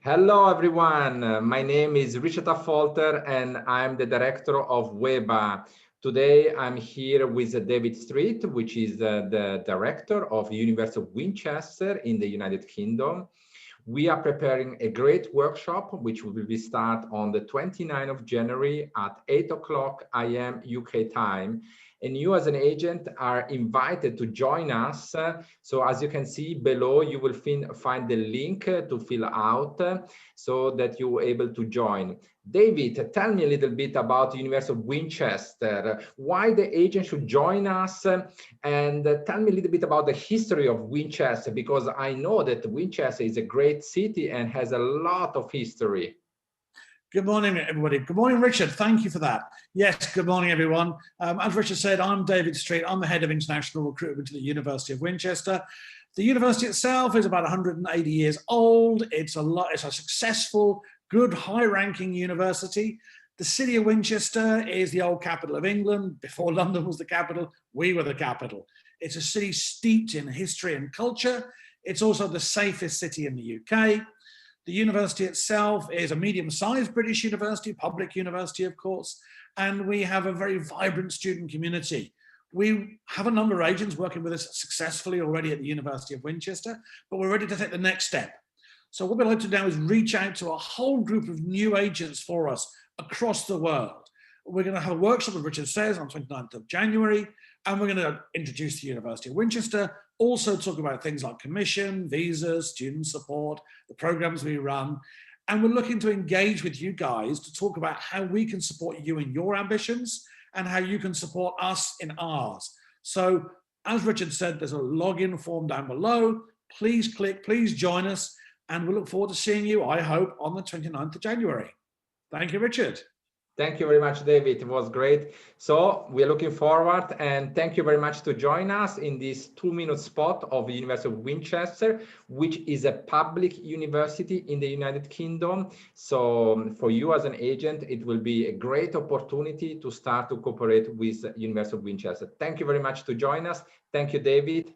Hello, everyone. My name is Richard Affolter, and I'm the director of WEBA. Today, I'm here with David Street, which is the director of the University of Winchester in the United Kingdom. We are preparing a great workshop, which will be start on the 29th of January at 8 AM UK time. And you as an agent are invited to join us. So as you can see below, you will find the link to fill out so that you're able to join. David, tell me a little bit about the University of Winchester, why the agent should join us, and tell me a little bit about the history of Winchester, because I know that Winchester is a great city and has a lot of history. Good morning, everybody. Good morning, Richard. Thank you for that. Yes, good morning, everyone. As Richard said, I'm David Street. I'm the head of international recruitment at the University of Winchester. The university itself is about 180 years old. It's a successful, good, high-ranking university. The city of Winchester is the old capital of England. Before London was the capital, we were the capital. It's a city steeped in history and culture. It's also the safest city in the UK. The university itself is a medium-sized British university, public university, of course, and we have a very vibrant student community. We have a number of agents working with us successfully already at the University of Winchester, but we're ready to take the next step. So what we'd like to do is reach out to a whole group of new agents for us across the world. We're going to have a workshop, as Richard says, on 29th of January, and we're going to introduce the University of Winchester, also talk about things like commission, visas, student support, the programs we run. And we're looking to engage with you guys to talk about how we can support you in your ambitions and how you can support us in ours. So as Richard said, there's a login form down below. Please click, please join us. And we look forward to seeing you, I hope, on the 29th of January. Thank you, Richard. Thank you very much, David. It was great. So we're looking forward, and thank you very much to join us in this 2-minute spot of the University of Winchester, which is a public university in the United Kingdom. So for you as an agent, it will be a great opportunity to start to cooperate with the University of Winchester. Thank you very much to join us. Thank you, David.